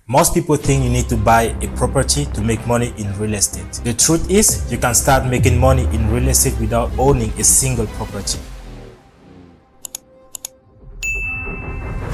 Most people think you need to buy a property to make money in real estate. The truth is, you can start making money in real estate without owning a single property.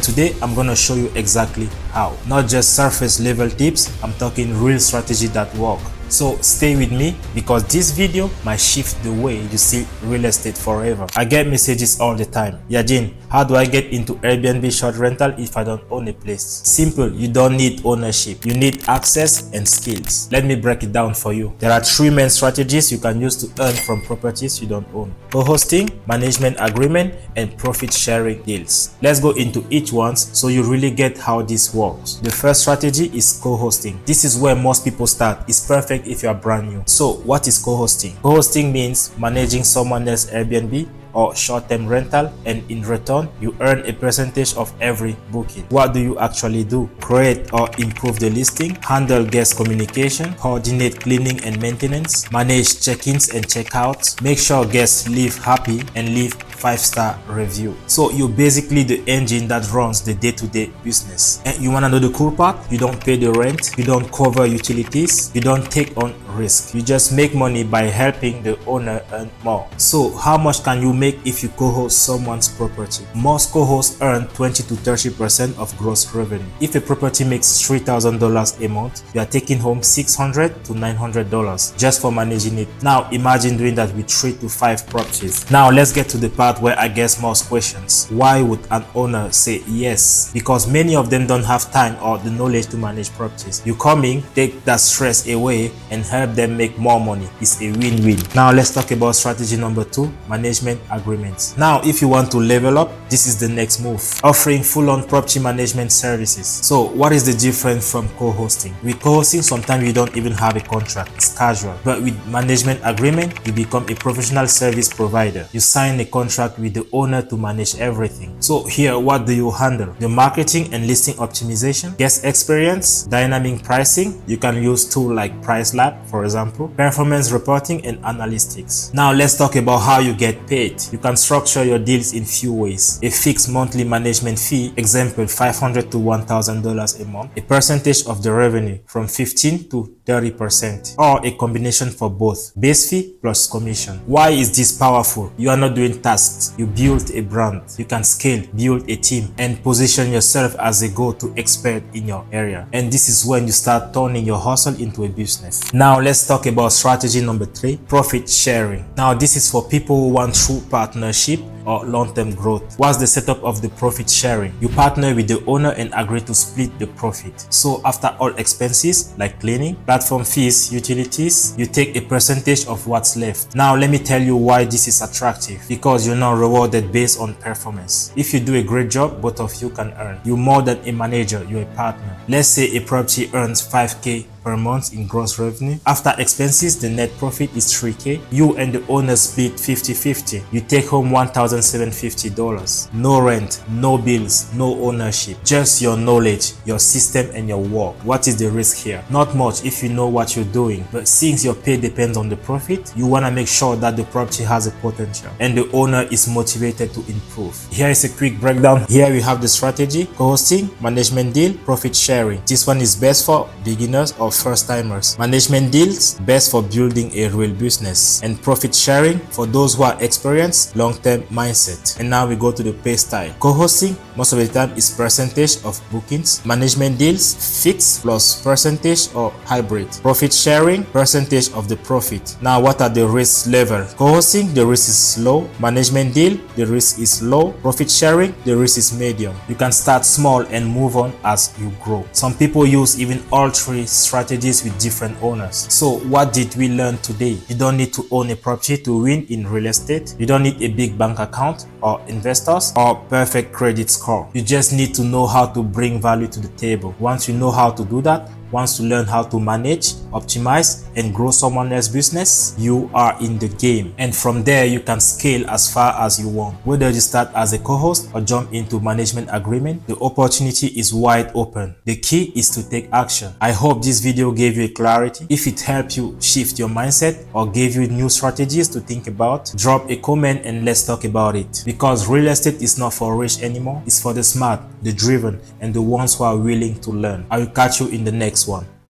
Today, I'm gonna show you exactly how. Not just surface level tips, I'm talking real strategy that work. So stay with me because this video might shift the way you see real estate forever. I get messages all the time. Yajin, how do I get into Airbnb short rental if I don't own a place? Simple, you don't need ownership. You need access and skills. Let me break it down for you. There are three main strategies you can use to earn from properties you don't own: co-hosting, management agreement, and profit sharing deals. Let's go into each one so you really get how this works. The first strategy is co-hosting. This is where most people start. It's perfect if you are brand new. So what is co-hosting? Co-hosting means managing someone else's Airbnb or short-term rental, and in return you earn a percentage of every booking. What do you actually do? Create or improve the listing, handle guest communication, coordinate cleaning and maintenance, manage check-ins and check-outs, make sure guests leave happy, and leave 5-star review. So you're basically the engine that runs the day-to-day business. And you want to know the cool part? You don't pay the rent, you don't cover utilities, you don't take on risk. You just make money by helping the owner earn more. So how much can you make if you co-host someone's property? Most co-hosts earn 20 to 30% of gross revenue. If a property makes $3,000 a month, you are taking home $600 to $900 just for managing it. Now imagine doing that with 3 to 5 properties. Now let's get to the part where I guess most questions. Why would an owner say yes? Because many of them don't have time or the knowledge to manage properties. You come in, take that stress away, and help them make more money. It's a win-win. Now let's talk about strategy number 2, management agreements. Now if you want to level up, this is the next move: offering full-on property management services. So what is the difference from co-hosting? With co-hosting, sometimes you don't even have a contract, it's casual. But with management agreement, you become a professional service provider. You sign a contract with the owner to manage everything. So here, what do you handle? The marketing and listing optimization, guest experience, dynamic pricing. You can use tools like PriceLab, for example, performance reporting and analytics. Now let's talk about how you get paid. You can structure your deals in few ways: a fixed monthly management fee, example $500 to $1,000 a month, a percentage of the revenue from 15 to 30%, or a combination for both, base fee plus commission. Why is this powerful? You are not doing tasks, you build a brand. You can scale, build a team, and position yourself as a go-to expert in your area. And this is when you start turning your hustle into a business. Now let's talk about strategy number 3, profit sharing. Now this is for people who want true partnership or long-term growth. What's the setup of the profit sharing? You partner with the owner and agree to split the profit. So after all expenses like cleaning, platform fees, utilities, you take a percentage of what's left. Now let me tell you why this is attractive. Because you're not rewarded based on performance. If you do a great job, both of you can earn. You're more than a manager, you're a partner. Let's say a property earns $5K per month in gross revenue. After expenses, the net profit is $3K. You and the owner split 50-50. You take home $1,750. No rent, no bills, no ownership. Just your knowledge, your system, and your work. What is the risk here? Not much if you know what you're doing. But since your pay depends on the profit, you want to make sure that the property has a potential and the owner is motivated to improve. Here is a quick breakdown. Here we have the strategy: co-hosting, management deal, profit sharing. This one is best for beginners or first-timers. Management deals, best for building a real business, and profit sharing for those who are experienced, long-term mindset. And now we go to the pay style. Co-hosting, most of the time, is percentage of bookings. Management deals, fixed plus percentage or hybrid. Profit sharing, percentage of the profit. Now what are the risk level? Co-hosting, the risk is low. Management deal, the risk is low. Profit sharing, the risk is medium. You can start small and move on as you grow. Some people use even all three strategies with different owners. So what did we learn today? You don't need to own a property to win in real estate. You don't need a big bank account or investors or perfect credit score. You just need to know how to bring value to the table. Once you know how to do that, wants to learn how to manage, optimize, and grow someone else's business, you are in the game. And from there, you can scale as far as you want. Whether you start as a co-host or jump into management agreement, the opportunity is wide open. The key is to take action. I hope this video gave you clarity. If it helped you shift your mindset or gave you new strategies to think about, drop a comment and let's talk about it. Because real estate is not for rich anymore. It's for the smart, the driven, and the ones who are willing to learn. I will catch you in the next one.